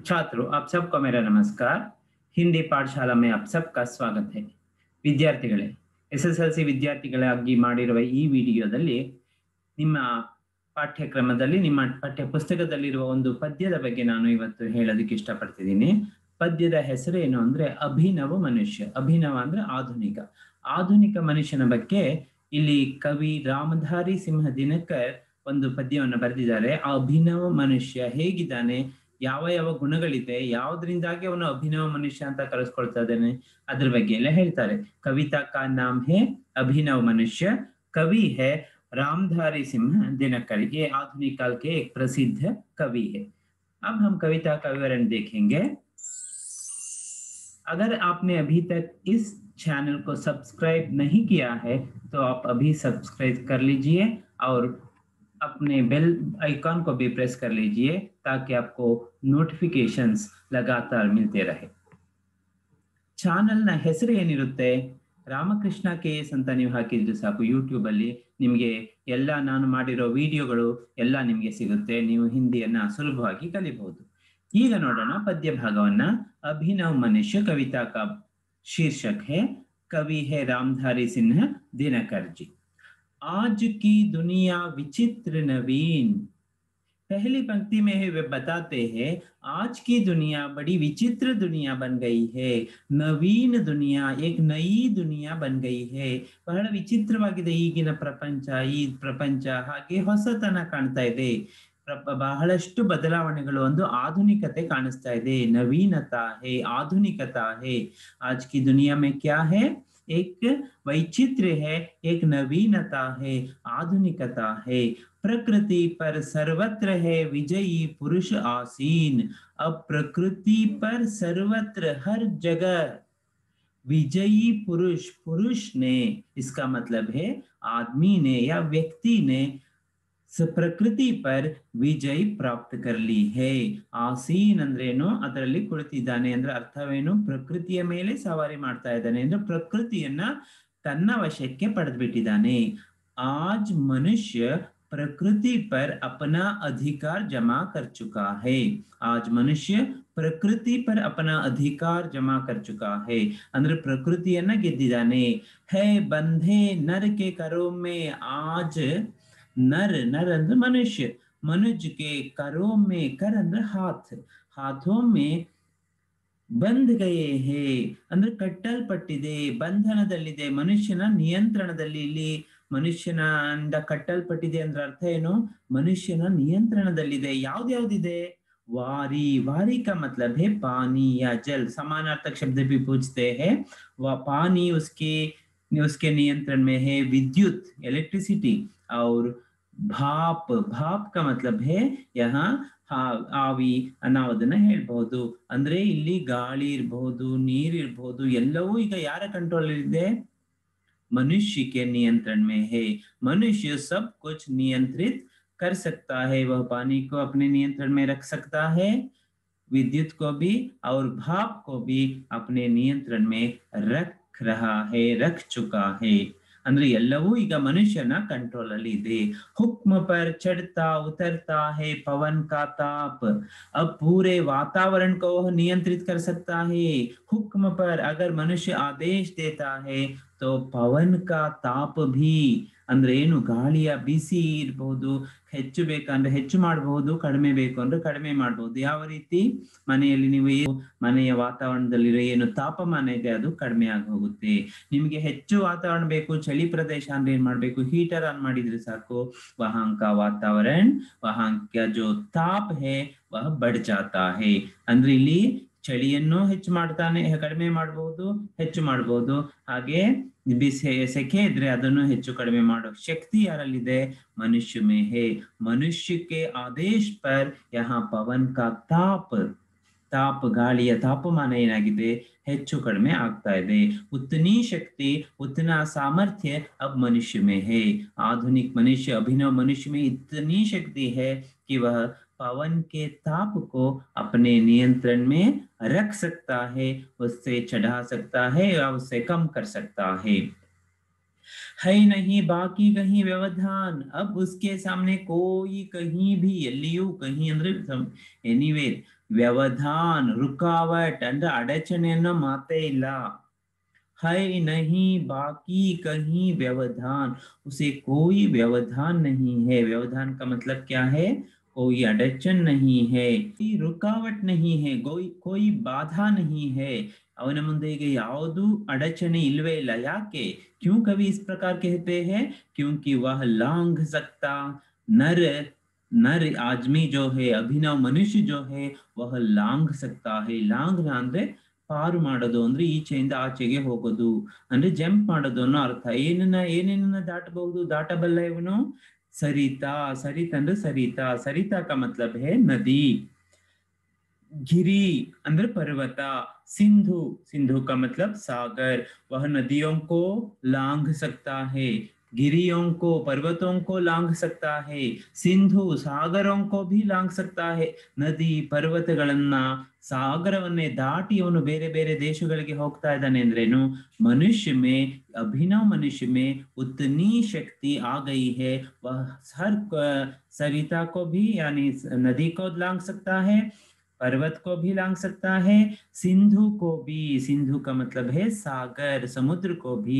छात्रों, आप सबको मेरा नमस्कार। ಹಿಂದಿ ಪಾಠಶಾಲಾ में आप सबका स्वागत है। ವಿದ್ಯಾರ್ಥಿಗಳೇ, ಎಸ್ಎಸ್ಎಲ್ಸಿ ವಿದ್ಯಾರ್ಥಿಗಳಾಗಿ ಮಾಡಿರುವ ಈ ವಿಡಿಯೋದಲ್ಲಿ ನಿಮ್ಮ ಪಾಠ್ಯಕ್ರಮದಲ್ಲಿ ನಿಮ್ಮ ಪಠ್ಯ ಪುಸ್ತಕದಲ್ಲಿರುವ ಒಂದು ಪದ್ಯದ ಬಗ್ಗೆ ನಾನು ಇವತ್ತು ಹೇಳೋದಕ್ಕೆ ಇಷ್ಟಪಡ್ತಿದ್ದೀನಿ. ಪದ್ಯದ ಹೆಸರು ಏನು ಅಂದ್ರೆ ಅಭಿನವ ಮನುಷ್ಯ. ಅಭಿನವ ಅಂದ್ರೆ ಆಧುನಿಕ. ಆಧುನಿಕ ಮನುಷ್ಯನ ಬಗ್ಗೆ ಇಲ್ಲಿ ಕವಿ ರಾಮಧಾರಿ ಸಿಂಹ ದಿನಕರ್ ಒಂದು ಪದ್ಯವನ್ನು ಬರೆದಿದ್ದಾರೆ. ಆ ಅಭಿನವ ಮನುಷ್ಯ ಹೇಗಿದ್ದಾನೆ, ಯಾವ ಯಾವ ಗುಣಗಳಿದೆ, ಯಾವುದರಿಂದಾಗಿ ಅವನು ಅಭಿನವ ಮನುಷ್ಯ ಅಂತ ಕರೆಸ್ಕೊಳ್ತಾ ಇದ್ದಾನೆ, ಅದ್ರ ಬಗ್ಗೆ ಎಲ್ಲ ಹೇಳ್ತಾರೆ. ಕವಿತಾ ಕಾ ನಾಮ್ ಹೇ अभिनव मनुष्य, कवि है रामधारी सिंह दिनकर। ये आधुनिक काल के एक प्रसिद्ध कवि है। अब हम कविता का विवरण देखेंगे। अगर आपने अभी तक इस चैनल को सब्सक्राइब नहीं किया है तो आप अभी सब्सक्राइब कर लीजिए और अपने बेल आइकॉन को भी प्रेस कर लीजिए ताकि आपको नोटिफिकेशंस लगातार मिलते रहे। ಚಾನಲ್ನ ಹೆಸರು ಏನಿರುತ್ತೆ, ರಾಮಕೃಷ್ಣ KS ಅಂತ ನೀವು ಹಾಕಿದ್ರೆ ಸಾಕು. ಯೂಟ್ಯೂಬ್ ಅಲ್ಲಿ ನಿಮಗೆ ಎಲ್ಲ ನಾನು ಮಾಡಿರೋ ವಿಡಿಯೋಗಳು ಎಲ್ಲ ನಿಮಗೆ ಸಿಗುತ್ತೆ. ನೀವು ಹಿಂದಿಯನ್ನ ಸುಲಭವಾಗಿ ಕಲಿಬಹುದು. ಈಗ ನೋಡೋಣ ಪದ್ಯ ಭಾಗವನ್ನ. ಅಭಿನವ್ ಮನುಷ್ಯ कविता का शीर्षक है, कवि है रामधारी सिंह दिनकर जी। आज की दुनिया विचित्र नवीन, पहली पंक्ति में वे बताते हैं आज की दुनिया बड़ी विचित्र दुनिया बन गई है। नवीन दुनिया, एक नई दुनिया बन गई है। ಬಹಳ ವಿಚಿತ್ರವಾಗಿದೆ ಈಗಿನ ಪ್ರಪಂಚ. ಈ ಪ್ರಪಂಚ ಹಾಗೆ ಹೊಸತನ ಕಾಣ್ತಾ ಇದೆ. ಬಹಳಷ್ಟು ಬದಲಾವಣೆಗಳು, ಒಂದು ಆಧುನಿಕತೆ ಕಾಣಿಸ್ತಾ ಇದೆ. ನವೀನತಾ ಹೇ, ಆಧುನಿಕತಾ ಹೇ. आज की दुनिया में क्या है, एक वैचित्र है, एक नवीनता है, आधुनिकता है। प्रकृति पर सर्वत्र है विजयी पुरुष आसीन। अब प्रकृति पर सर्वत्र हर जगह विजयी पुरुष, पुरुष ने, इसका मतलब है आदमी ने या व्यक्ति ने ಪ್ರಕೃತಿ ಪರ್ ವಿಜಯ್ ಪ್ರಾಪ್ತ ಕರ್ಲಿ ಹೇ. ಆಸೀನ್ ಅಂದ್ರೇನು, ಅದರಲ್ಲಿ ಕುಳಿತಿದ್ದಾನೆ ಅಂದ್ರೆ ಅರ್ಥವೇನು, ಪ್ರಕೃತಿಯ ಮೇಲೆ ಸವಾರಿ ಮಾಡ್ತಾ ಇದ್ದಾನೆ ಅಂದ್ರೆ ಪ್ರಕೃತಿಯನ್ನ ತನ್ನ ವಶಕ್ಕೆ ಪಡೆದ್ಬಿಟ್ಟಿದ್ದಾನೆ. ಆಜ್ ಮನುಷ್ಯ प्रकृति पर अपना अधिकार जमा कर चुका है। आज मनुष्य प्रकृति पर अपना अधिकार जमा कर चुका है ಅಂದ್ರೆ ಪ್ರಕೃತಿಯನ್ನ ಗೆದ್ದಿದ್ದಾನೆ. है बंधे नर के करों में आज, नर, नर ಅಂದ್ರೆ मनुष्य, मनुज के करों में, कर ಅಂದ್ರೆ हाथ, हाथों में ಬಂಧ ಗಯೇ ಹೇ ಅಂದ್ರೆ ಕಟ್ಟಲ್ಪಟ್ಟಿದೆ, ಬಂಧನದಲ್ಲಿದೆ, ಮನುಷ್ಯನ ನಿಯಂತ್ರಣದಲ್ಲಿ. ಇಲ್ಲಿ ಮನುಷ್ಯನಿಂದ ಕಟ್ಟಲ್ಪಟ್ಟಿದೆ ಅಂದ್ರೆ ಅರ್ಥ ಏನು, ಮನುಷ್ಯನ ನಿಯಂತ್ರಣದಲ್ಲಿದೆ. ಯಾವ್ದ್ಯಾವ್ದಿದೆ, वारी, वारी का मतलब है पानी या जल। समानार्थक शब्द भी पूछते हैं। पानी उसके नियंत्रण में है, विद्युत इलेक्ट्रिसिटी, और भाप, भाप का मतलब है यहाँ ಆವಿ ಅನ್ನೋದನ್ನ ಹೇಳ್ಬಹುದು. ಅಂದ್ರೆ ಇಲ್ಲಿ ಗಾಳಿ ಇರಬಹುದು, ನೀರ್ ಇರಬಹುದು, ಎಲ್ಲವೂ ಈಗ ಯಾರ ಕಂಟ್ರೋಲ್ ಇದೆ, मनुष्य के नियंत्रण में है। मनुष्य सब कुछ नियंत्रित कर सकता है। वह पानी को अपने नियंत्रण में रख सकता है, विद्युत को भी और भाप को भी अपने नियंत्रण में रख रहा है, रख चुका है। ಅಂದ್ರೆ ಎಲ್ಲವೂ ಈಗ ಮನುಷ್ಯನ ಕಂಟ್ರೋಲ್ ಅಲ್ಲಿ ಇದೆ. हुक्म पर चढ़ता उतरता है पवन का ताप, अब पूरे वातावरण को वह नियंत्रित कर सकता है। हुक्म पर, अगर मनुष्य आदेश देता है तो पवन का ताप भी, ಅಂದ್ರೆ ಏನು, ಗಾಳಿಯ ಬಿಸಿ ಇರಬಹುದು, ಹೆಚ್ಚು ಬೇಕಂದ್ರೆ ಹೆಚ್ಚು ಮಾಡಬಹುದು, ಕಡಿಮೆ ಬೇಕು ಅಂದ್ರೆ ಕಡಿಮೆ ಮಾಡಬಹುದು. ಯಾವ ರೀತಿ, ಮನೆಯಲ್ಲಿ ನೀವು ಮನೆಯ ವಾತಾವರಣದಲ್ಲಿರೋ ಏನು ತಾಪಮಾನ ಇದೆ ಅದು ಕಡಿಮೆ ಆಗಿ ಹೋಗುತ್ತೆ. ನಿಮ್ಗೆ ಹೆಚ್ಚು ವಾತಾವರಣ ಬೇಕು, ಚಳಿ ಪ್ರದೇಶ ಅಂದ್ರೆ ಏನ್ ಮಾಡ್ಬೇಕು, ಹೀಟರ್ ಆನ್ ಮಾಡಿದ್ರೆ ಸಾಕು, वहां का वातावरण, वहां का जो ताप है वह बढ़ जाता है। ಅಂದ್ರೆ ಇಲ್ಲಿ ಚಳಿಯನ್ನು ಹೆಚ್ಚು ಮಾಡ್ತಾನೆ, ಕಡಿಮೆ ಮಾಡಬಹುದು, ಹೆಚ್ಚು ಮಾಡಬಹುದು. ಹಾಗೆ ಸೆಕೆ ಇದ್ರೆ ಅದನ್ನು ಹೆಚ್ಚು ಕಡಿಮೆ ಮಾಡೋ ಶಕ್ತಿ ಯಾರಲ್ಲಿದೆ, ಮನುಷ್ಯ ಮೇ ಹೇ। ಮನುಷ್ಯ ಕೆ ಆದೇಶ ಪರ್ ಯಹಾ ಪವನ್ ಕಾ ತಾಪ್, ತಾಪ್ ಗಾಳಿಯ ತಾಪಮಾನ ಏನಾಗಿದೆ, ಹೆಚ್ಚು ಕಡಿಮೆ ಆಗ್ತಾ ಇದೆ. ಉತ್ತनी शक्ति, उतना सामर्थ्य अब मनुष्य में है। आधुनिक मनुष्य, अभिनव मनुष्य में इतनी शक्ति है कि वह पवन के ताप को अपने नियंत्रण में रख सकता है, उससे चढ़ा सकता है या उससे कम कर सकता है। है नहीं बाकी कहीं व्यवधान, अब उसके सामने कोई कहीं भी ಎಲ್ಲಿಯೂ कहीं ಅಂದ್ರೆ ಎನಿವೇರ್ ವ್ಯವಧಾನ್ रुकावट ಅಂದ್ರೆ ಅಡಚಣೆಯನ್ನು ಮಾತೇ ಇಲ್ಲ. है नहीं बाकी कहीं व्यवधान, उसे कोई व्यवधान नहीं है. व्यवधान का मतलब क्या है? कोई अड़चन नहीं है, कोई रुकावट नहीं है, कोई बाधा नहीं है. ಅವನ ಮುಂದೆ ಈಗ ಯಾವುದು ಅಡಚಣೆ ಇಲ್ವೇ ಇಲ್ಲ. ಯಾಕೆ? क्यों कवि इस प्रकार कहते हैं? क्योंकि वह लांघ सकता, नर नर आदमी जो है, अभिनव मनुष्य जो है, वह लांघ सकता है. लांघना ಅಂದ್ರೆ ಪಾರು ಮಾಡೋದು ಅಂದ್ರೆ ಈಚೆಯಿಂದ ಆಚೆಗೆ ಹೋಗೋದು ಅಂದ್ರೆ ಜಂಪ್ ಮಾಡೋದು ಅನ್ನೋ ಅರ್ಥ. ಏನೇನನ್ನ ದಾಟಬಹುದು, ದಾಟಬಲ್ಲ ಇವನು? ಸರಿತಾ. ಸರಿತ ಅಂದ್ರೆ ಸರಿತಾ. ಸರಿತಾ का मतलब है नदी. गिरी अंदर पर्वत. सिंधु, सिंधु का मतलब सागर. वह नदियों को लांघ सकता है, गिरियों को, पर्वतों को लांघ सकता है, सिंधु सागरों को भी लांघ सकता है. ನದಿ ಪರ್ವತಗಳನ್ನ ಸಾಗರವನ್ನೇ ದಾಟಿ ಅವನು ಬೇರೆ ಬೇರೆ ದೇಶಗಳಿಗೆ ಹೋಗ್ತಾ ಇದ್ದಾನೆ ಅಂದ್ರೇನು? मनुष्य में, अभिनव मनुष्य में उतनी शक्ति आ गई है, वह हर सरिता को भी यानी नदी को लांघ सकता है, पर्वत को भी लांघ सकता है, सिंधु को भी, सिंधु का मतलब है सागर, समुद्र को भी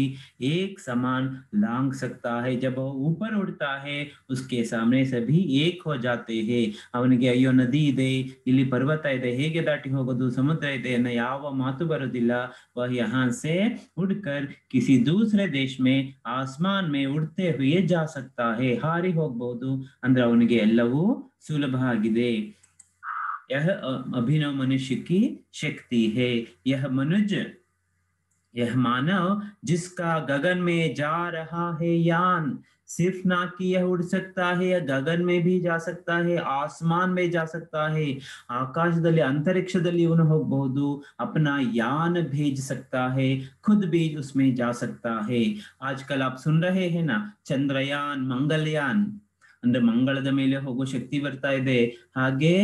एक समान लांघ सकता है. जब वो ऊपर उड़ता है उसके सामने सभी एक हो जाते हैं. ಅವನಿಗೆ ಅಯ್ಯೋ ನದಿ ಇದೆ, ಇಲ್ಲಿ ಪರ್ವತ ಇದೆ, ಹೇಗೆ ದಾಟಿ ಹೋಗೋದು, ಸಮುದ್ರ ಇದೆ ಅನ್ನೋ ಯಾವ ಮಾತು ಬರೋದಿಲ್ಲ. वह यहाँ से उड़कर किसी दूसरे देश में आसमान में उड़ते हुए जा सकता है. ಹಾರಿ ಹೋಗಬಹುದು ಅಂದ್ರೆ ಅವನಿಗೆ ಎಲ್ಲವೂ ಸುಲಭ ಆಗಿದೆ. यह अभिनव मनुष्य की शक्ति है. यह मनुज, यह मानव जिसका गगन में जा रहा है यान, सिर्फ ना कि यह उड़ सकता है, यह गगन में भी जा सकता है, आसमान में जा सकता है. आकाशदल्ली अंतरिक्षदल्ली ಇವನು ಹೋಗಬಹುದು, अपना यान भेज सकता है, खुद भी उसमें जा सकता है. आजकल आप सुन रहे हैं ना, चंद्रयान, मंगलयान ಅಂದ್ರೆ ಮಂಗಳದ ಮೇಲೆ ಹೋಗೋ ಶಕ್ತಿ ಬರ್ತಾ ಇದೆ. ಹಾಗೆ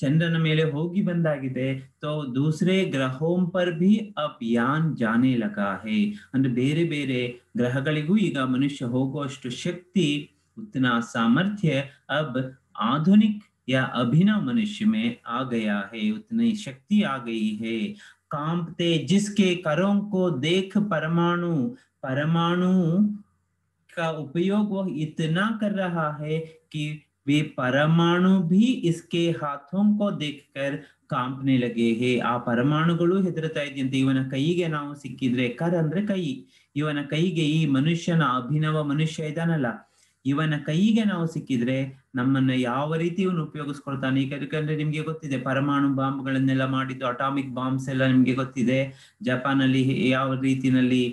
चंद्रन मेले होगी बंदाಗಿದೆ. तो दूसरे ग्रहों पर भी अब यान जाने लगा है. ಅಂದ್ರೆ ಬೇರೆ ಬೇರೆ ಗ್ರಹಗಳಿಗೂ ಈಗ ಮನುಷ್ಯ ಹೋಗುವಷ್ಟು ಶಕ್ತಿ, उतना सामर्थ्य अब आधुनिक या अभिनव मनुष्य में आ गया है, उतनी शक्ति आ गई है. कांपते जिसके करों को देख परमाणु, परमाणु का उपयोग वह इतना कर रहा है कि वे परमाणु भी इसके हाथों को देखकर ಕಾಂಪನೆ ಲಗೆ ಹೇ. ಆ ಪರಮಾಣುಗಳು ಹೆದರ್ತಾ ಇದೆಯಂತೆ ಇವನ ಕೈಗೆ ನಾವು ಸಿಕ್ಕಿದ್ರೆ. ಕರ್ ಅಂದ್ರೆ ಕೈ. ಇವನ ಕೈಗೆ, ಈ ಮನುಷ್ಯನ ಅಭಿನವ ಮನುಷ್ಯ ಇದಾನಲ್ಲ, ಇವನ ಕೈಗೆ ನಾವು ಸಿಕ್ಕಿದ್ರೆ ನಮ್ಮನ್ನ ಯಾವ ರೀತಿ ಇವನು ಉಪಯೋಗಿಸ್ಕೊಳ್ತಾನೆ. ಯಾಕಂದ್ರೆ ನಿಮ್ಗೆ ಗೊತ್ತಿದೆ ಪರಮಾಣು ಬಾಂಬ್ಗಳನ್ನೆಲ್ಲ ಮಾಡಿದ್ದು, ಅಟಾಮಿಕ್ ಬಾಂಬ್ಸ್ ಎಲ್ಲ ನಿಮ್ಗೆ ಗೊತ್ತಿದೆ. ಜಪಾನಲ್ಲಿ ಯಾವ ರೀತಿನಲ್ಲಿ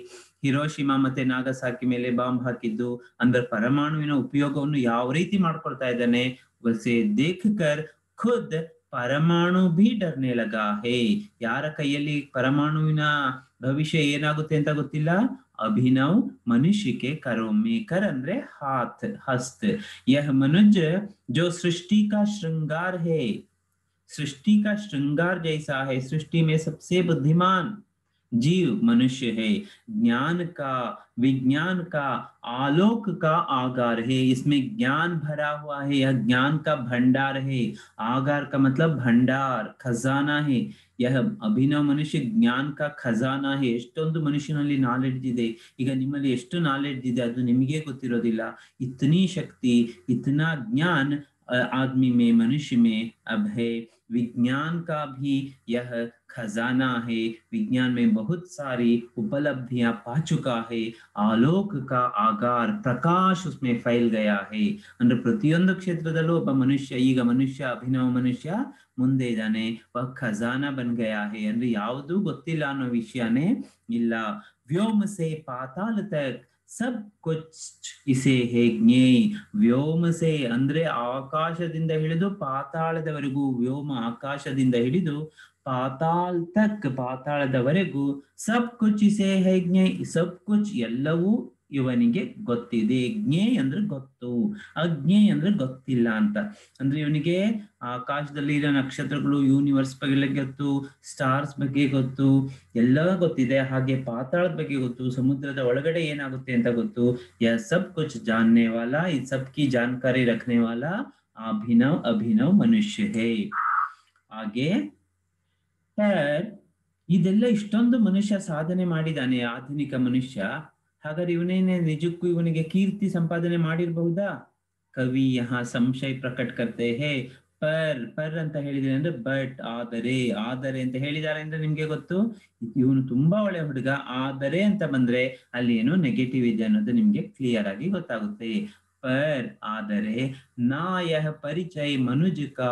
ಹಿರೋಶಿಮಾ ಮತ್ತೆ ನಾಗಸಾಕಿ ಮೇಲೆ ಬಾಂಬ್ ಹಾಕಿದ್ದು, ಅಂದ್ರೆ ಪರಮಾಣುವಿನ ಉಪಯೋಗವನ್ನು ಯಾವ ರೀತಿ ಮಾಡ್ಕೊಳ್ತಾ ಇದ್ದಾನೆ. ವಸೆ ದೇಖಕರ್ ಖುದ್ ಪರಮಾಣು ಭೀ ಡರ್ನೆ ಲಗಾ ಹೇ. ಯಾರ ಕೈಯಲ್ಲಿ ಪರಮಾಣುವಿನ ಭವಿಷ್ಯ ಏನಾಗುತ್ತೆ ಅಂತ ಗೊತ್ತಿಲ್ಲ. अभिनव मनुष्य के करों में, कर अंद्रे हाथ, हस्त. यह मनुष्य जो सृष्टि का श्रृंगार है, सृष्टि का श्रृंगार जैसा है, सृष्टि में सबसे बुद्धिमान जीव मनुष्य है. ज्ञान का, विज्ञान का, आलोक का आगार है. इसमें ज्ञान भरा हुआ है, यह ज्ञान का भंडार है. आगार का मतलब भंडार, खजाना है. यह अभिनव मनुष्य ज्ञान का खजाना है. ಎಷ್ಟೊಂದು ಮನುಷ್ಯನಲ್ಲಿ ನಾಲೆಡ್ಜ್ ಇದೆ. ಈಗ ನಿಮ್ಮಲ್ಲಿ ಎಷ್ಟು ನಾಲೆಡ್ಜ್ ಇದೆ ಅದು ನಿಮಗೆ ಗೊತ್ತಿರೋದಿಲ್ಲ. इतनी शक्ति, इतना ज्ञान आदमी में, मनुष्य में अब है. विज्ञान का भी यह खजाना है. विज्ञान में बहुत सारी उपलब्धियां पा चुका है. आलोक का आगार, प्रकाश उसमें फैल गया है. ಅಂದ್ರೆ ಪ್ರತಿಯೊಂದು ಕ್ಷೇತ್ರದಲ್ಲೂ ಒಬ್ಬ ಮನುಷ್ಯ, ಈಗ ಮನುಷ್ಯ ಅಭಿನವ ಮನುಷ್ಯ ಮುಂದೆ ಇದ್ದಾನೆ. वह खजाना बन गया है. ಅಂದ್ರೆ ಯಾವುದು ಗೊತ್ತಿಲ್ಲ ಅನ್ನೋ ವಿಷಯನೇ ಇಲ್ಲ. ವ್ಯೋಮ से पाताल तक सब कुछ इसे है ज्ञेय. ವ್ಯೋಮ से ಅಂದ್ರೆ ಆಕಾಶದಿಂದ ಹಿಡಿದು ಪಾತಾಳದವರೆಗೂ, ವ್ಯೋಮ ಆಕಾಶದಿಂದ ಹಿಡಿದು ಪಾತಾಳ್ ತಕ್, ಪಾತಾಳದವರೆಗೂ, ಸಬ್ ಕುಚ್ ಇಸೆ ಹೈ ಜ್ಞೇಯ. ಸಬ್ ಕುಚ್ ಎಲ್ಲವೂ ಇವನಿಗೆ ಗೊತ್ತಿದೆ. ಜ್ಞೇ ಅಂದ್ರೆ ಗೊತ್ತು, ಅಜ್ಞೇಯ ಅಂದ್ರೆ ಗೊತ್ತಿಲ್ಲ ಅಂತ. ಅಂದ್ರೆ ಇವನಿಗೆ ಆಕಾಶದಲ್ಲಿ ಇರೋ ನಕ್ಷತ್ರಗಳು, ಯೂನಿವರ್ಸ್ ಬಗ್ಗೆ ಗೊತ್ತು, ಸ್ಟಾರ್ಸ್ ಬಗ್ಗೆ ಗೊತ್ತು, ಎಲ್ಲ ಗೊತ್ತಿದೆ. ಹಾಗೆ ಪಾತಾಳದ ಬಗ್ಗೆ ಗೊತ್ತು, ಸಮುದ್ರದ ಒಳಗಡೆ ಏನಾಗುತ್ತೆ ಅಂತ ಗೊತ್ತು. यह सब कुछ जानने वाला, इस सब की जानकारी रखने वाला अभिनव अभिनव मनुष्य है. ಹಾಗೆ ಇದೆಲ್ಲ ಇಷ್ಟೊಂದು ಮನುಷ್ಯ ಸಾಧನೆ ಮಾಡಿದಾನೆ, ಆಧುನಿಕ ಮನುಷ್ಯ. ಹಾಗಾದ್ರೆ ಇವನೇನೆ ನಿಜಕ್ಕೂ ಇವನಿಗೆ ಕೀರ್ತಿ ಸಂಪಾದನೆ ಮಾಡಿರಬಹುದಾ? ಕವಿ ಯಹಾ ಸಂಶಯ ಪ್ರಕಟ ಕರ್ತೆ ಹೇ. ಪರ್ ಅಂತ ಹೇಳಿದ್ರೆ ಅಂದ್ರೆ ಬಟ್, ಆದರೆ ಅಂತ ಹೇಳಿದ್ದಾರೆ ಅಂದ್ರೆ ನಿಮ್ಗೆ ಗೊತ್ತು ಇವನು ತುಂಬಾ ಒಳ್ಳೆ ಹುಡುಗ. ಆದರೆ ಅಂತ ಬಂದ್ರೆ ಅಲ್ಲಿ ಏನೋ ನೆಗೆಟಿವ್ ಇದೆ ಅನ್ನೋದು ನಿಮ್ಗೆ ಕ್ಲಿಯರ್ ಆಗಿ ಗೊತ್ತಾಗುತ್ತೆ. पर ಆದರೆ ना यह परिचय मनुज का,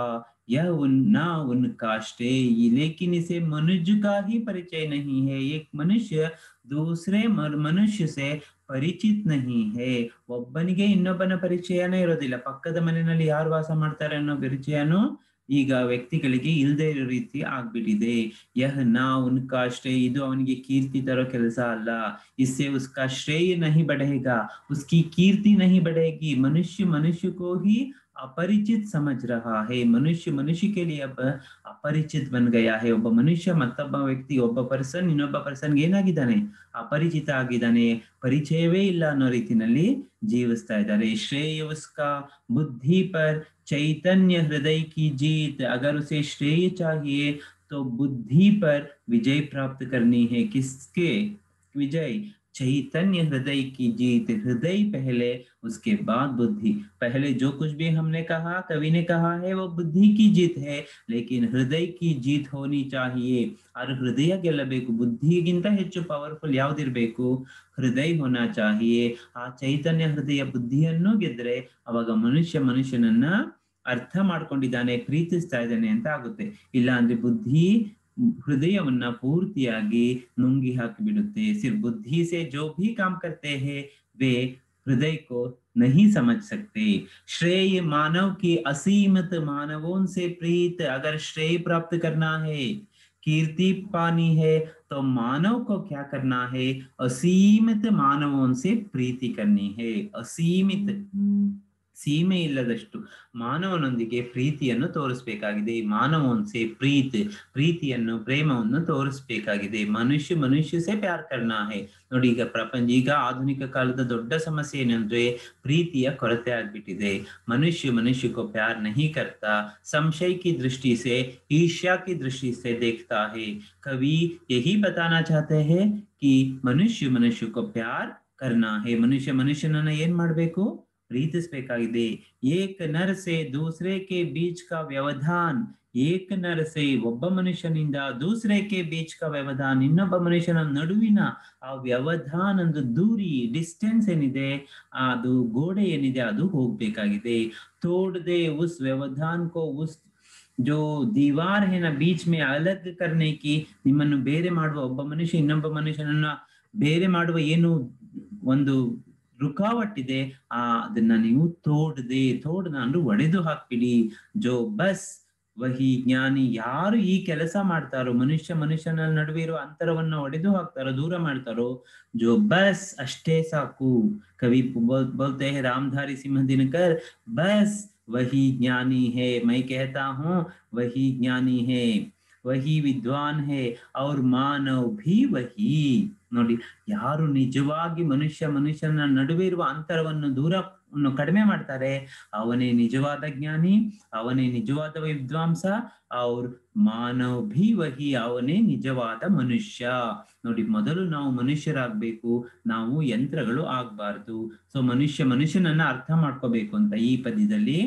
यह ना उनका श्रेय, लेकिन इसे मनुज का ही परिचय नहीं है. एक मनुष्य दूसरे मनुष्य से ಪರಿಚಿತ್ ನಹಿ ಹೇ. ಒಬ್ಬನಿಗೆ ಇನ್ನೊಬ್ಬನ ಪರಿಚಯನೇ ಇರೋದಿಲ್ಲ. ಪಕ್ಕದ ಮನೆಯಲ್ಲಿ ಯಾರು ವಾಸ ಮಾಡ್ತಾರೆ ಅನ್ನೋ ಪರಿಚಯನೂ ಈಗ ವ್ಯಕ್ತಿಗಳಿಗೆ ಇಲ್ಲದೆ ಇರೋ ರೀತಿ ಆಗ್ಬಿಟ್ಟಿದೆ. ಯಹ ನಾ ಉನ್ಕಾ ಶ್ರೇಯ, ಇದು ಅವನಿಗೆ ಕೀರ್ತಿ ತರೋ ಕೆಲಸ ಅಲ್ಲ. इससे उसका श्रेय नहीं बढ़ेगा, उसकी कीर्ति नहीं बढ़ेगी. मनुष्य मनुष्य को ही अपरिचित समझ रहा है. मनुष्य मनुष्य के लिए अब अपरिचित बन गया है. ಒಬ್ಬ ಮನುಷ್ಯ ಮತ್ತೊಬ್ಬ ವ್ಯಕ್ತಿ, ಒಬ್ಬ ಪರ್ಸನ್ ಇನ್ನೊಬ್ಬ ಪರ್ಸನ್ಗೆ ಏನಾಗಿದ್ದಾನೆ? ಅಪರಿಚಿತ ಆಗಿದ್ದಾನೆ, ಪರಿಚಯವೇ ಇಲ್ಲ ಅನ್ನೋ ರೀತಿನಲ್ಲಿ ಜೀವಿಸ್ತಾ ಇದ್ದಾರೆ. श्रेय उसका बुद्धि पर, चैतन्य हृदय की जीत. अगर उसे श्रेय चाहिए तो बुद्धि पर विजय प्राप्त करनी है. किसके विजय? चैतन्य हृदय की जीत. हृदय पहले, उसके बाद बुद्धि. पहले जो कुछ भी हमने कहा, कवि ने कहा है, वो बुद्धि की जीत है, लेकिन हृदय की जीत होनी चाहिए. और हृदय ಗೆಲ್ಲಬೇಕು. ಬುದ್ಧಿಗಿಂತ ಹೆಚ್ಚು ಪವರ್ಫುಲ್ ಯಾವ್ದಿರ್ಬೇಕು? ಹೃದಯ ಹೋನಾ ಚಾಹಿಯೇ. ಆ ಚೈತನ್ಯ ಹೃದಯ ಬುದ್ಧಿಯನ್ನು ಗೆದ್ರೆ ಅವಾಗ ಮನುಷ್ಯನನ್ನ ಅರ್ಥ ಮಾಡ್ಕೊಂಡಿದ್ದಾನೆ, ಪ್ರೀತಿಸ್ತಾ ಇದ್ದಾನೆ ಅಂತ ಆಗುತ್ತೆ. ಇಲ್ಲ ಅಂದ್ರೆ ಬುದ್ಧಿ ಹೃದಯವನ್ನ ಪೂರ್ತಿಯಾಗಿ ನುಂಗಿ ಹಾಕಿಬಿಡುತ್ತೆ. सिर्फ बुद्धि से जो भी काम करते हैं वे हृदय को नहीं समझ सकते. श्रेय मानव की असीमित, मानवों से प्रीत. अगर श्रेय प्राप्त करना है, कीर्ति पानी है, तो मानव को क्या करना है? असीमित मानवों से प्रीति करनी है. असीमित, ಸೀಮೆ ಇಲ್ಲದಷ್ಟು ಮಾನವನೊಂದಿಗೆ ಪ್ರೀತಿಯನ್ನು ತೋರಿಸಬೇಕಾಗಿದೆ. ಮಾನವನ್ಸೆ ಪ್ರೀತಿಯನ್ನು, ಪ್ರೇಮವನ್ನು ತೋರಿಸಬೇಕಾಗಿದೆ. ಮನುಷ್ಯ ಸೇ ಪ್ಯಾರ್ ಕರ್ನಾ ಹೇ. ನೋಡಿ, ಈಗ ಆಧುನಿಕ ಕಾಲದ ದೊಡ್ಡ ಸಮಸ್ಯೆ ಏನಂದ್ರೆ ಪ್ರೀತಿಯ ಕೊರತೆ ಆಗ್ಬಿಟ್ಟಿದೆ. ಮನುಷ್ಯ ಕೋ ಪ್ಯಾರ್ ನಹಿ ಕರ್ತಾ, ಸಂಶಯ ಕಿ ದೃಷ್ಟಿ ಸೆ, ईर्ष्या की दृष्टि से देखता है. कवि यही बताना चाहते हैं कि मनुष्य को प्यार करना है. ಮನುಷ್ಯನನ್ನ ಏನ್ ಮಾಡ್ಬೇಕು? ಪ್ರೀತಿಸಬೇಕಾಗಿದೆ. ಏಕ ನರ್ ಸೆ ದೂಸರೆ ಕೆ ಬೀಚ್ ಕಾ ವ್ಯವಧಾನ್. ಏಕ ನರ್ ಸೆ, ಒಬ್ಬ ಮನುಷ್ಯನಿಂದ, ದೂಸರೆ ಕೆ ಬೀಚ್ ಕಾ ವ್ಯವಧಾನ್, ಇನ್ನೊಬ್ಬ ಮನುಷ್ಯನ ನಡುವಿನ ಆ ವ್ಯವಧಾನ್ ಅಂದ್ರೆ ದೂರಿ, ಡಿಸ್ಟೆನ್ಸ್ ಏನಿದೆ, ಅದು ಗೋಡೆ ಏನಿದೆ, ಅದು ಹೋಗ್ಬೇಕಾಗಿದೆ. ತೋಡದೆ ಉಸ್ ವ್ಯವಧಾನ್ ಕೋ, ಉಸ್ जो दीवार है ना बीच में अलग करने की, ನಿಮ್ಮನ್ನು ಬೇರೆ ಮಾಡುವ, ಒಬ್ಬ ಮನುಷ್ಯ ಇನ್ನೊಬ್ಬ ಮನುಷ್ಯನನ್ನ ಬೇರೆ ಮಾಡುವ ಏನು ಒಂದು ರುಕಾವಟ್ಟಿದೆ, ಅದನ್ನ ನೀವು ತೋಡದ ಅಂದ್ರೆ ಒಡೆದು ಹಾಕ್ಬಿಡಿ. ಜೋ ಬಸ್ ವಹಿ ಜ್ಞಾನಿ. ಯಾರು ಈ ಕೆಲಸ ಮಾಡ್ತಾರೋ, ಮನುಷ್ಯನ ನಡುವೆ ಇರುವ ಅಂತರವನ್ನ ಒಡೆದು ಹಾಕ್ತಾರೋ, ದೂರ ಮಾಡ್ತಾರೋ, ಜೋ ಬಸ್ ಅಷ್ಟೇ ಸಾಕು. ಕವಿ ಬೋಲ್ತೆ ಹೈ ರಾಮಧಾರಿ ಸಿಂಹ ದಿನಕರ್, ಬಸ್ वही ज्ञानी है. मैं कहता हूँ वही ज्ञानी है, वही विद्वान है, और मानव भी वही. ನೋಡಿ, ಯಾರು ನಿಜವಾಗಿ ಮನುಷ್ಯನ ನಡುವೆ ಇರುವ ಅಂತರವನ್ನು, ದೂರವನ್ನು ಕಡಿಮೆ ಮಾಡ್ತಾರೆ, ಅವನೇ ನಿಜವಾದ ಜ್ಞಾನಿ, ಅವನೇ ನಿಜವಾದ ವಿದ್ವಾಂಸ. ಅವ್ರ ಮಾನವ್ ಭಿ ವಹಿ, ಅವನೇ ನಿಜವಾದ ಮನುಷ್ಯ. ನೋಡಿ, ಮೊದಲು ನಾವು ಮನುಷ್ಯರಾಗ್ಬೇಕು, ನಾವು ಯಂತ್ರಗಳು ಆಗ್ಬಾರ್ದು. ಸೊ ಮನುಷ್ಯನನ್ನ ಅರ್ಥ ಮಾಡ್ಕೋಬೇಕು ಅಂತ ಈ ಪದ್ಯದಲ್ಲಿ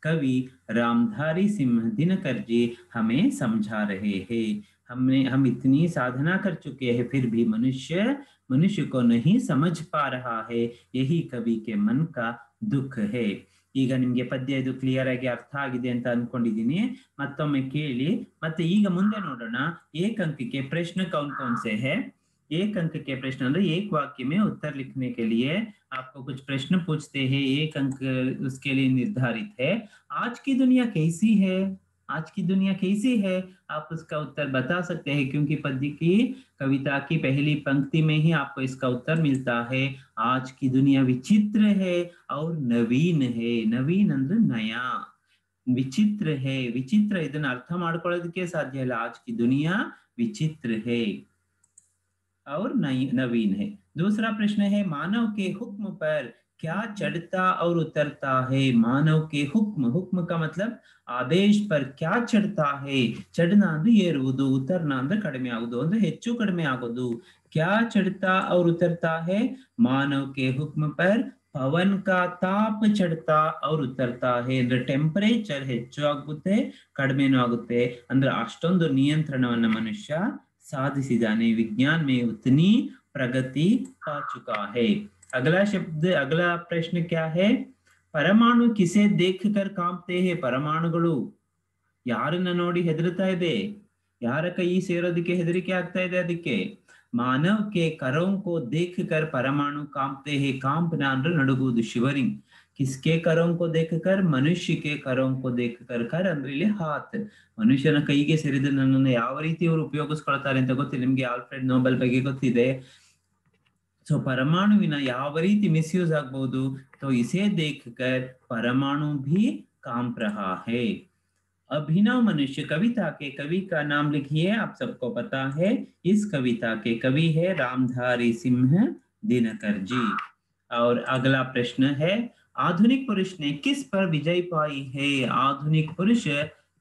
ಕವಿ ರಾಮಧಾರಿ ಸಿಂಹ ದಿನಕರ್ जी हमें समझा रहे हैं. हम इतनी साधना कर चुके हैं, फिर भी मनुष्य को नहीं समझ पा रहा है. यही कवि के मन का दुख है. ಈಗ ನಿಮ್ಗೆ ಪದ್ಯ ಇದು ಕ್ಲಿಯರ್ ಆಗಿ ಅರ್ಥ ಆಗಿದೆ ಅಂತ ಅನ್ಕೊಂಡಿದ್ದೀನಿ. ಮತ್ತೊಮ್ಮೆ ಕೇಳಿ, ಮತ್ತೆ ಈಗ ಮುಂದೆ ನೋಡೋಣ. एक अंक के प्रश्न कौन कौन से है? एक अंक के प्रश्न मतलब एक वाक्य में उत्तर लिखने के लिए आपको कुछ प्रश्न पूछते हैं. एक अंक उसके लिए निर्धारित है. आज की दुनिया कैसी है? आज की दुनिया कैसी है, आप उसका उत्तर बता सकते हैं, क्योंकि पद्य की कविता की पहली पंक्ति में ही आपको इसका उत्तर मिलता है। आज की दुनिया विचित्र है और नवीन है। नवीन ಅಂದ್ರೆ नया, विचित्र है। विचित्र ಇದನ್ನ ಅರ್ಥ ಮಾಡ್ಕೊಳ್ಳೋದಕ್ಕೆ ಸಾಧ್ಯ ಇಲ್ಲ। आज की दुनिया विचित्र है और नवीन है। दूसरा प्रश्न है, मानव के हुक्म पर क्या चढ़ता और उतरता है। मानव के हुक्म, हुक्म का मतलब आदेश पर क्या चढ़ता है। चढ़ना ಅಂದ್ರೆ ಏರುವುದು, ಉತ್ತರನ ಅಂದ್ರೆ ಕಡಿಮೆ ಆಗೋದು, ಅಂದ್ರೆ ಹೆಚ್ಚು ಕಡಿಮೆ ಆಗೋದು। क्या चढ़ता और उतरता है। मानव के हुक्म पर पवन का ताप चढ़ता और उतरता है, ಅಂದ್ರೆ ಟೆಂಪರೇಚರ್ ಹೆಚ್ಚು ಆಗುತ್ತೆ ಕಡಿಮೆನೂ ಆಗುತ್ತೆ, ಅಂದ್ರೆ ಅಷ್ಟೊಂದು ನಿಯಂತ್ರಣವನ್ನ ಮನುಷ್ಯ साधिसिदाने। विज्ञान में उतनी प्रगति पा चुका है। अगला शब्द, अगला प्रश्न क्या है, परमाणु किसे देखकर कांपते हैं। परमाणुಗಳು ಯಾರನ್ನ ನೋಡಿ ಹೆದರುತ್ತಾ ಇದೆ, ಯಾರ ಕೈ ಸೇರೋದಕ್ಕೆ ಹೆದರಿಕೆ ಆಗ್ತಾ ಇದೆ ಅದಕ್ಕೆ। मानव के करों को देखकर परमाणु कांपते हैं। कांपना ಅಂದ್ರೆ ನಡುಗುವುದು, ಶಿವರಿಂಗ್। किसके करों को देखकर, मनुष्य के करों को देखकर। कर ಅಂದ್ರೆ ಇಲ್ಲಿ हाथ, ಮನುಷ್ಯನ ಕೈಗೆ ಸೇರಿದ ನನ್ನನ್ನು ಯಾವ ರೀತಿ ಅವರು ಉಪಯೋಗಿಸ್ಕೊಳ್ತಾರೆ ಅಂತ ಗೊತ್ತಿಲ್ಲ ನಿಮ್ಗೆ, ಆಲ್ಫ್ರೆಡ್ ನೋಬೆಲ್ ಬಗ್ಗೆ ಗೊತ್ತಿದೆ। ಸೊ परमाणुವಿನ ಯಾವ ರೀತಿ ಮಿಸ್ಯೂಸ್ ಆಗಬಹುದು, तो इसे देखकर परमाणु भी कांप रहा है। अभिनव मनुष्य कविता के कवि का नाम लिखिए। आप सबको पता है इस कविता के कवि है रामधारी सिंह दिनकर जी। और अगला प्रश्न है, आधुनिक पुरुष ने किस पर विजय पाई है। आधुनिक पुरुष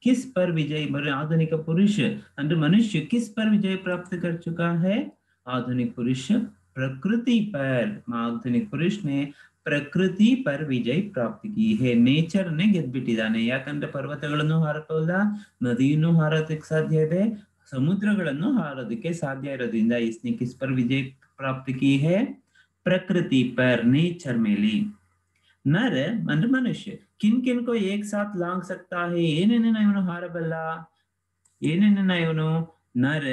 किस पर विजय, आधुनिक पुरुष अंदर मनुष्य किस पर विजय प्राप्त कर चुका है। आधुनिक पुरुष प्रकृति पर, आधुनिक पुरुष ने ಪ್ರಕೃತಿ ಪರ್ ವಿಜಯ್ ಪ್ರಾಪ್ತಿ ಕಿ ಹೇ। ನೇಚರ್ನೇ ಗೆದ್ಬಿಟ್ಟಿದ್ದಾನೆ, ಯಾಕಂದ್ರೆ ಪರ್ವತಗಳನ್ನು ಹಾರಕೋಲ್ಲ, ನದಿಯನ್ನು ಹಾರೋದಕ್ಕೆ ಸಾಧ್ಯ ಇದೆ, ಸಮುದ್ರಗಳನ್ನು ಹಾರೋದಕ್ಕೆ ಸಾಧ್ಯ ಇರೋದ್ರಿಂದ इसने किस पर विजय प्राप्त की है, प्रकृति पर, नेचर ಮೇಲೆ। नर ಅಂದ್ರೆ ಮನುಷ್ಯ किन किन को एक साथ लांग सकता है। ಏನೇನ ಇವನು ಹಾರಬಲ್ಲ, ಏನೇನ ಇವನು। नर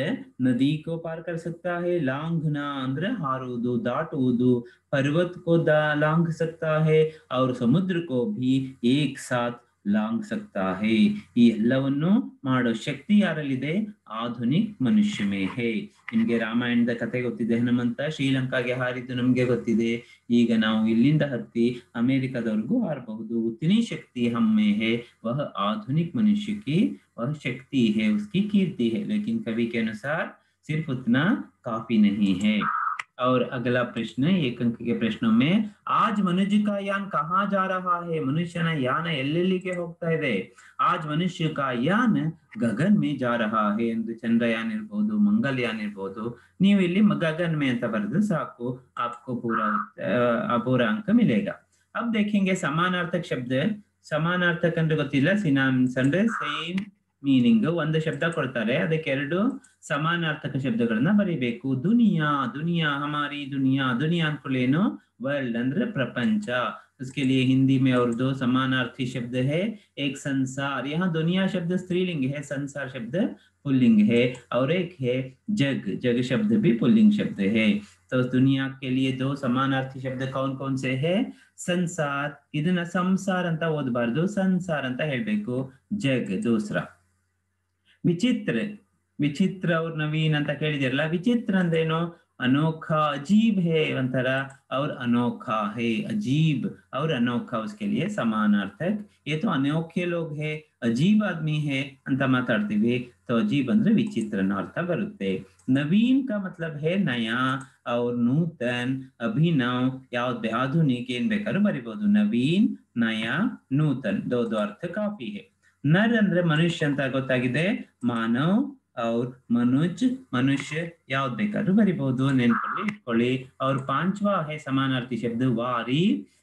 नदी को पार कर सकता है, लांघना ಅಂದ್ರೆ ಹಾರುವುದು, ದಾಟುವುದು। पर्वत को लांघ सकता है और समुद्र को भी एक साथ लांघ सकता है। ಈ ಎಲ್ಲವನ್ನು ಮಾಡೋ ಶಕ್ತಿ ಯಾರಲ್ಲಿದೆ, ಆಧುನಿಕ್ ಮನುಷ್ಯ ಮೇ ಹೇ। ನಿಮಗೆ ರಾಮಾಯಣದ ಕಥೆ ಗೊತ್ತಿದೆ, ಹನುಮಂತ ಶ್ರೀಲಂಕಾಗೆ ಹಾರಿದ್ದು ನಮ್ಗೆ ಗೊತ್ತಿದೆ। ಈಗ ನಾವು ಇಲ್ಲಿಂದ ಹತ್ತಿ ಅಮೆರಿಕದವರೆಗೂ ಹಾರಬಹುದು। उतनी शक्ति हम में है, वह आधुनिक मनुष्य की वह शक्ति है, उसकी कीर्ति है। लेकिन कवि के अनुसार सिर्फ उतना काफी नहीं है। और अगला प्रश्न, एक अंक के प्रश्नों में, आज मनुष्य का यान कहाँ जा रहा है। मनुष्यನ ಯಾನ ಎಲ್ಲೆಲ್ಲಿಗೆ ಹೋಗ್ತಾ ಇದೆ। आज मनुष्य का यान गगन में जा रहा है ಎಂದು ಚಂದ್ರಯಾನ್ ಇರಬಹುದು, ಮಂಗಲಯಾನ್ ಇರಬಹುದು। ನೀವು ಇಲ್ಲಿ गगन में ಅಂತ ಬರೆದು ಸಾಕು, आपको पूरा अंक मिलेगा। अब देखेंगे समानार्थक शब्द। समानार्थक ಅಂದ್ರೆ ಗೊತ್ತಿಲ್ಲ, ಸಿನಾನಿಮ್ಸ್ ಅಂದ್ರೆ ಸೇಮ್ ಮೀನಿಂಗ್, ಒಂದು ಶಬ್ದ ಕೊಡ್ತಾರೆ ಅದಕ್ಕೆ ಎರಡು ಸಮಾನಾರ್ಥಕ ಶಬ್ದಗಳನ್ನ ಬರೀಬೇಕು। दुनिया, दुनिया हमारी दुनिया, दुनिया ಅಂದ್ಕೊಳ್ಳೇನು, वर्ल्ड ಅಂದ್ರೆ प्रपंच। उसके लिए हिंदी में और दो समानार्थी शब्द है, एक संसार, यहाँ दुनिया शब्द स्त्रीलिंग है, संसार शब्द पुल्लिंग है, और एक है जग, जग शब्द भी पुल्लिंग शब्द है। तो दुनिया के लिए दो समानार्थी शब्द कौन कौन से है, संसार, ಇದನ್ನ ಸಂಸಾರ ಅಂತ ಓದಬಾರ್ದು, ಸಂಸಾರ ಅಂತ ಹೇಳ್ಬೇಕು। जग दूसरा। विचित्र, विचित्र और नवीन ಅಂತ ಕೇಳಿದಿರಲ್ಲ, विचित्र ಅಂದ್ರೇನು, अनोखा, अजीब है ಒಂಥರ, और अनोखा है, अजीब और अनोखा, उसके लिए समानार्थक। ये तो अनोखे लोग है, अजीब आदमी है ಅಂತ ಮಾತಾಡ್ತೀವಿ, तो अजीब ಅಂದ್ರೆ विचित्र ಅನ್ನೋ ಅರ್ಥ ಬರುತ್ತೆ। नवीन का मतलब है नया और नूतन, अभिनव, ಯಾವ್ದು आधुनिक ಏನ್ ಬೇಕಾದ್ರೂ ಬರಿಬಹುದು। नवीन, नया, नूतन, दो अर्थ काफी है। नर ಅಂದ್ರೆ ಮನುಷ್ಯ ಅಂತ ಗೊತ್ತಾಗಿದೆ, मानव और मनुज, मनुष्य ಯಾವ್ದು ಬೇಕಾದ್ರೂ ಬರಿಬಹುದು, ನೆನಪಲ್ಲಿ ಇಟ್ಕೊಳ್ಳಿ। और पांचवा है समानार्थी शब्द वारी।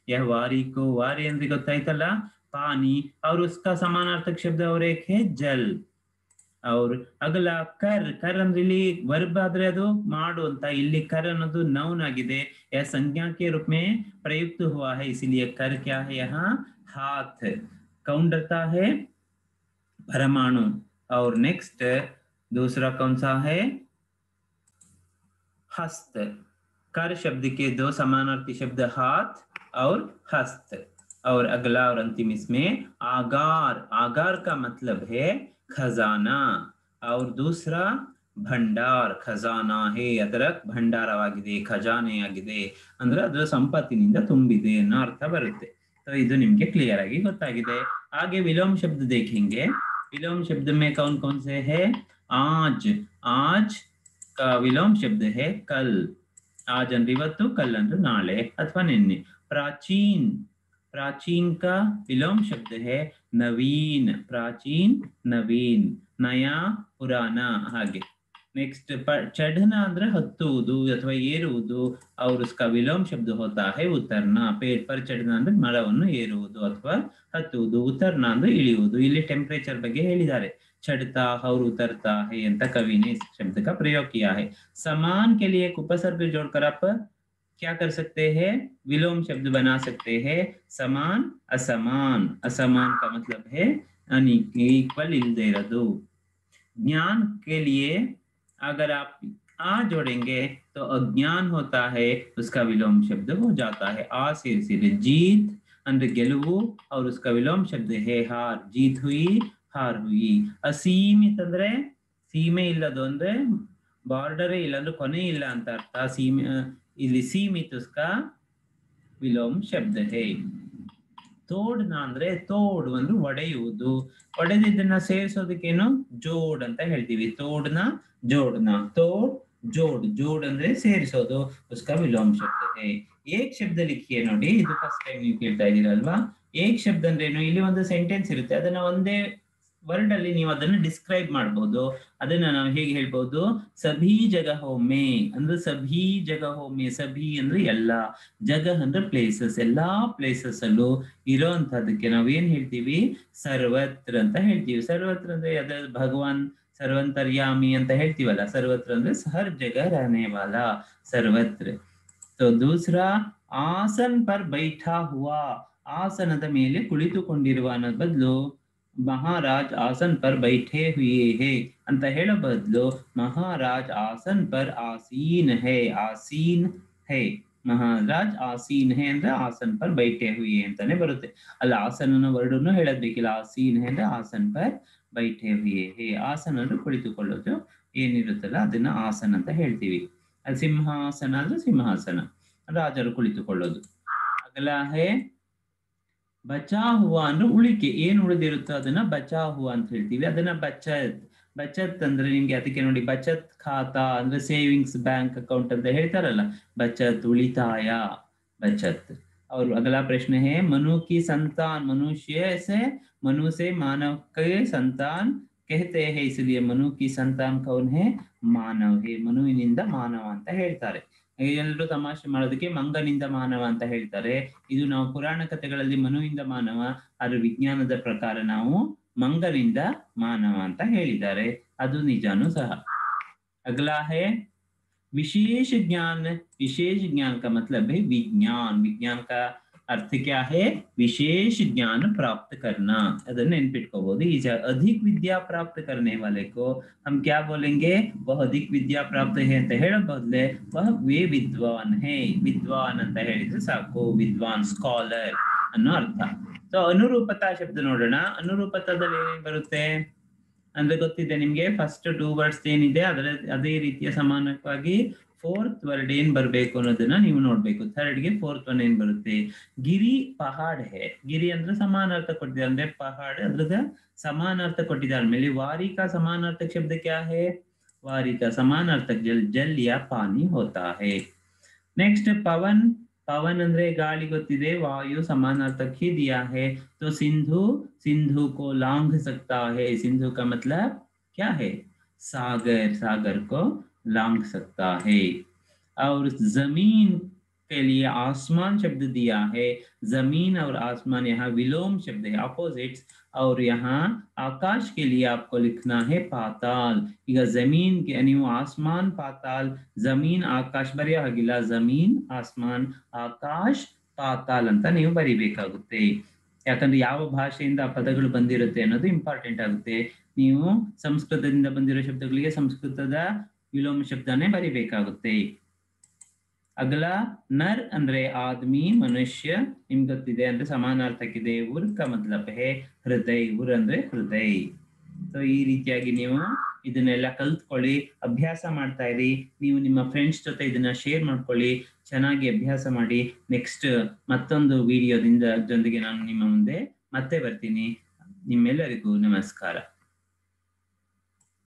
यह वारी को, वारी ಅಂದ್ರೆ ಗೊತ್ತಾಯ್ತಲ್ಲ, पानी, और उसका समानार्थक शब्द और एक है जल। और अगला कर, कर ಅಂದ್ರೆ ಇಲ್ಲಿ ವರ್ಬ್ ಆದ್ರೆ ಅದು ಮಾಡು ಅಂತ, ಇಲ್ಲಿ कर ಅನ್ನೋದು नौन आಗಿದೆ, यह संज्ञा के रूप में प्रयुक्त हुआ है, इसलिए कर क्या है यहाँ, हाथ। कौन डरता है, परमाणु। और नेक्स्ट दूसरा कौन सा है, हस्त। कर शब्द के दो समानार्थी शब्द हाथ और हस्त। और अगला और अंतिम इसमें आगार। आगार का मतलब है खजाना, और दूसरा ಭಂಡಾರ, ಖಜಾನಾ ಹೇ, ಅದರ ಭಂಡಾರವಾಗಿದೆ, ಖಜಾನೆ ಆಗಿದೆ, ಅಂದ್ರೆ ಅದರ ಸಂಪತ್ತಿನಿಂದ ತುಂಬಿದೆ ಅನ್ನೋ ಅರ್ಥ ಬರುತ್ತೆ. तो ಇದು ನಿಮಗೆ ಕ್ಲಿಯರ್ ಆಗಿ ಗೊತ್ತಾಗಿದೆ. आगे विलोम शब्द देखेंगे. विलोम शब्द में कौन कौन से है? आज, आज का विलोम शब्द है कल. आज ಅಂದ್ರೆ ಇವತ್ತು, ಕಲ್ ಅಂದ್ರೆ ನಾಳೆ ಅಥವಾ ನಿನ್ನೆ. प्राचीन, प्राचीन का विलोम शब्द है नवीन. प्राचीन नवीन, नया पुराना ಹಾಗೆ. नेक्स्ट चढ़ना ಅಂದ್ರೆ ಹತ್ತುವುದು ಅಥವಾ ಏರುವುದು, और उसका विलोम शब्द होता है उतरना. पेड़ पर चढ़ना ಅಂದ್ರೆ ಮರವನ್ನು ಏರುವುದು ಅಥವಾ ಹತ್ತುವುದು, उतरना ಅಂದ್ರೆ ಇಳಿಯುವುದು. ಇಲ್ಲಿ टेंपरेचर ಬಗ್ಗೆ ಹೇಳಿದ್ದಾರೆ. चढ़ता और उतरता है ಅಂತ कवि ने इस शब्द का प्रयोग किया है. समान के लिए एक उपसर्ग जोड़कर आप क्या कर सकते हैं? विलोम शब्द बना सकते हैं. समान, असमान. असमान का मतलब है अनइक्वल, इल्दे इरोದು. ज्ञान के लिए अगर आप आ जोड़ेंगे तो अज्ञान होता है, उसका विलोम शब्द हो जाता है आ से सिरे. जीत ಅಂದ್ರೆ ಗೆಲುವು, और उसका विलोम शब्द है हार. जीत हुई, हार हुई. असीमित ಅಂದ್ರೆ ಸೀಮೆ ಇಲ್ಲದು, ಅಂದ್ರೆ ಬಾರ್ಡರೇ ಇಲ್ಲ ಅಂದ್ರೆ ಕೊನೆ ಇಲ್ಲ ಅಂತ ಅರ್ಥ. ಸೀಮೆ ಇಲ್ಲಿ सीमित उसका विलोम शब्द है. ತೋಡ್ನ ಅಂದ್ರೆ ತೋಡು ಅಂದ್ರೆ ಒಡೆಯುವುದು. ಒಡೆದಿದ್ದನ್ನ ಸೇರಿಸೋದಕ್ಕೇನು ಜೋಡ್ ಅಂತ ಹೇಳ್ತೀವಿ. ತೋಡ್ನ ಜೋಡ್ನ, तोड़ जोड़. जोड़ ಅಂದ್ರೆ ಸೇರಿಸೋದು, उसका विलोम शब्द है. एक शब्द लिखिए ನೋಡಿ, ಇದು ಫಸ್ಟ್ ಟೈಮ್ ನೀವು ಕೇಳ್ತಾ ಇದ್ದೀರಲ್ವಾ. ಏಕ್ ಶಬ್ದ ಅಂದ್ರೆ ಏನು? ಇಲ್ಲಿ ಒಂದು ಸೆಂಟೆನ್ಸ್ ಇರುತ್ತೆ, ಅದನ್ನ ಒಂದೇ ವರ್ಡ್ ಅಲ್ಲಿ ನೀವು ಅದನ್ನು ಡಿಸ್ಕ್ರೈಬ್ ಮಾಡಬಹುದು. ಅದನ್ನ ನಾವು ಹೇಗೆ ಹೇಳ್ಬಹುದು? ಸಭಿ ಜಗಹೋ ಮೇ ಅಂದ್ರೆ ಸಭಿ ಜಗಹೋ ಮೇ. ಸಭಿ ಅಂದ್ರೆ ಎಲ್ಲ, ಜಗಹ ಅಂದ್ರೆ ಪ್ಲೇಸಸ್, ಎಲ್ಲಾ ಪ್ಲೇಸಸ್ ಅಲ್ಲೂ ಇರೋಂಥದಕ್ಕೆ ನಾವೇನ್ ಹೇಳ್ತೀವಿ? ಸರ್ವತ್ರ ಅಂತ ಹೇಳ್ತೀವಿ. ಸರ್ವತ್ರ ಅಂದ್ರೆ ಅದ ಭಗವಾನ್ ಸರ್ವಂತರ್ಯಾಮಿ ಅಂತ ಹೇಳ್ತೀವಲ್ಲ. ಸರ್ವತ್ರ ಅಂದ್ರೆ ಹರ್ ಜಗಹ रहने वाला, ಸರ್ವತ್ರ. तो दूसरा आसन पर बैठा हुआ. ಆಸನದ ಮೇಲೆ ಕುಳಿತುಕೊಂಡಿರುವ ಅನ್ನೋ ಬದಲು महाराज आसन पर बैठे हुए हैं ಅಂತ ಹೇಳೋ ಬದಲು महाराज आसन पर आसीन है. आसीन है, महाराज आसीन है ಅಂದ್ರೆ आसन पर बैठे हुए ಅಂತಾನೆ ಬರುತ್ತೆ. ಅಲ್ಲಿ ಆಸನನ ವರ್ಡನ್ನು ಹೇಳೋದ್ ಬೇಕಿಲ್ಲ. ಆಸೀನ್ है ಅಂದ್ರೆ ಆಸನ್ पर बैठे हुए हैं. ಆಸನ ಅಂದ್ರೆ ಕುಳಿತುಕೊಳ್ಳೋದು ಏನಿರುತ್ತಲ್ಲ ಅದನ್ನ ಆಸನ ಅಂತ ಹೇಳ್ತೀವಿ. ಸಿಂಹಾಸನ ಅಂದ್ರೆ ಸಿಂಹಾಸನ, ರಾಜರು ಕುಳಿತುಕೊಳ್ಳೋದು. ಅಗಲ ಹೇ ಬಚಾ ಹುವಾ ಅಂದ್ರೆ ಉಳಿಕೆ, ಏನು ಉಳಿದಿರುತ್ತೋ ಅದನ್ನ ಬಚಾ ಹುವಾ ಅಂತ ಹೇಳ್ತೀವಿ. ಅದನ್ನ ಬಚತ್. ಬಚತ್ ಅಂದ್ರೆ ನಿಮ್ಗೆ ಅದಕ್ಕೆ ನೋಡಿ, ಬಚತ್ ಖಾತಾ ಅಂದ್ರೆ ಸೇವಿಂಗ್ಸ್ ಬ್ಯಾಂಕ್ ಅಕೌಂಟ್ ಅಂತ ಹೇಳ್ತಾರಲ್ಲ, ಬಚತ್ ಉಳಿತಾಯ, बचत. और अगला प्रश्न है मनु की संतान. मनुष्य से, मनु से मानव के संतान कहते हैं, इसलिए मनु की संतान कौन है? मानव है. ಮನುವಿನಿಂದ ಮಾನವ ಅಂತ ಹೇಳ್ತಾರೆ. ಎಲ್ಲರೂ ತಮಾಷೆ ಮಾಡೋದಕ್ಕೆ ಮಂಗನಿಂದ ಮಾನವ ಅಂತ ಹೇಳ್ತಾರೆ. ಇದು ನಾವು ಪುರಾಣ ಕಥೆಗಳಲ್ಲಿ ಮನುವಿಂದ ಮಾನವ, ಆದ್ರೆ ವಿಜ್ಞಾನದ ಪ್ರಕಾರ ನಾವು ಮಂಗನಿಂದ ಮಾನವ ಅಂತ ಹೇಳಿದ್ದಾರೆ. ಅದು ನಿಜಾನೂ ಸಹ. अगला है विशेष ज्ञान. विशेष ज्ञान का मतलब है विज्ञान. विज्ञान का अर्थ क्या है? विशेष ज्ञान प्राप्त करना. ಅದನ್ನ ನೆನಪಿಟ್ಕೋಬಹುದು. इस अधिक विद्या प्राप्त करने वाले को हम क्या बोलेंगे? वह अधिक विद्या प्राप्त है ಅಂತ ಹೇಳೋ ಬದಲು वह वे विद्वान है. विद्वान ಅಂತ ಹೇಳಿದ್ರೆ ಸಾಕು, ವಿದ್ವಾನ್, ಸ್ಕಾಲರ್ ಅನ್ನೋ ಅರ್ಥ. ಸೊ ಅನುರೂಪತಾ ಶಬ್ದ ನೋಡೋಣ. ಅನುರೂಪತಾದಲ್ಲಿ ಏನೇನು ಬರುತ್ತೆ ಅಂದ್ರೆ ಗೊತ್ತಿದೆ ನಿಮ್ಗೆ. ಫಸ್ಟ್ 2 ವರ್ಡ್ಸ್ ಏನಿದೆ ಅದರ ಅದೇ ರೀತಿಯ ಸಮಾನವಾಗಿ ಫೋರ್ತ್ ವರ್ಡ್ ಏನ್ ಬರ್ಬೇಕು ಅನ್ನೋದನ್ನ ನೀವು ನೋಡ್ಬೇಕು. ಥರ್ಡ್ ಗೆ ಫೋರ್ತ್ ಒನ್ ಏನ್ ಬರುತ್ತೆ? ಗಿರಿ ಪಹಾಡ್ ಹೇ. ಗಿರಿ ಅಂದ್ರೆ ಸಮಾನಾರ್ಥ ಕೊಟ್ಟಿದ್ದಾರೆ, ಅಂದ್ರೆ ಪಹಾಡ್ ಅದ್ರದ ಸಮಾನಾರ್ಥ ಕೊಟ್ಟಿದ್ದಾರೆ. ಮೇಲೆ ವಾರಿ का समानार्थक शब्द क्या है? वारी का समानार्थक जल, जल या पानी होता है. नेक्स्ट पवन. पवन ಅಂದ್ರೆ ಗಾಳಿ ಗೊತ್ತಿದೆ, वायु समानार्थक ही दिया है. तो सिंधु, सिंधु को लांघ सकता है. सिंधु का मतलब क्या है? सागर, सागर को लांघ सकता है. और जमीन के लिए आसमान शब्द दिया है. जमीन और आसमान यहाँ विलोम शब्द है, अपोजिट्स. और यहाँ आकाश के लिए आपको लिखना है पाताल. ಈಗ जमीन के ನೀವು आसमान पाताल, जमीन आकाश ಬರೆಯೋ ಹಾಗಿಲ್ಲ. जमीन आसमान, ಆಕಾಶ್ ಪಾತಾಲ್ ಅಂತ ನೀವು ಬರಿಬೇಕಾಗುತ್ತೆ. ಯಾಕಂದ್ರೆ ಯಾವ ಭಾಷೆಯಿಂದ ಆ ಪದಗಳು ಬಂದಿರುತ್ತೆ ಅನ್ನೋದು ಇಂಪಾರ್ಟೆಂಟ್ ಆಗುತ್ತೆ. ನೀವು ಸಂಸ್ಕೃತದಿಂದ ಬಂದಿರೋ ಶಬ್ದಗಳಿಗೆ ಸಂಸ್ಕೃತದ ವಿಲೋಮ ಶಬ್ದನೇ ಬರಿಬೇಕಾಗುತ್ತೆ. ಅಗಲ ನರ್ ಅಂದ್ರೆ ಆದ್ಮಿ ಮನುಷ್ಯ, ನಿಮ್ಗೆ ಗೊತ್ತಿದೆ ಅಂದ್ರೆ ಸಮಾನಾರ್ಥಕ್ಕಿದೆ. ಉರ್ ಕ ಮತ್ಲಬ್ ಹೇ ಹೃದಯ್, ಉರ್ ಅಂದ್ರೆ ಹೃದಯ್. ಸೊ ಈ ರೀತಿಯಾಗಿ ನೀವು ಇದನ್ನೆಲ್ಲ ಕಲ್ತ್ಕೊಳ್ಳಿ, ಅಭ್ಯಾಸ ಮಾಡ್ತಾ ಇರಿ. ನೀವು ನಿಮ್ಮ ಫ್ರೆಂಡ್ಸ್ ಜೊತೆ ಇದನ್ನ ಶೇರ್ ಮಾಡ್ಕೊಳ್ಳಿ, ಚೆನ್ನಾಗಿ ಅಭ್ಯಾಸ ಮಾಡಿ. ನೆಕ್ಸ್ಟ್ ಮತ್ತೊಂದು ವಿಡಿಯೋದಿಂದ ಜೊತೆಗೆ ನಾನು ನಿಮ್ಮ ಮುಂದೆ ಮತ್ತೆ ಬರ್ತೀನಿ. ನಿಮ್ಮೆಲ್ಲರಿಗೂ ನಮಸ್ಕಾರ.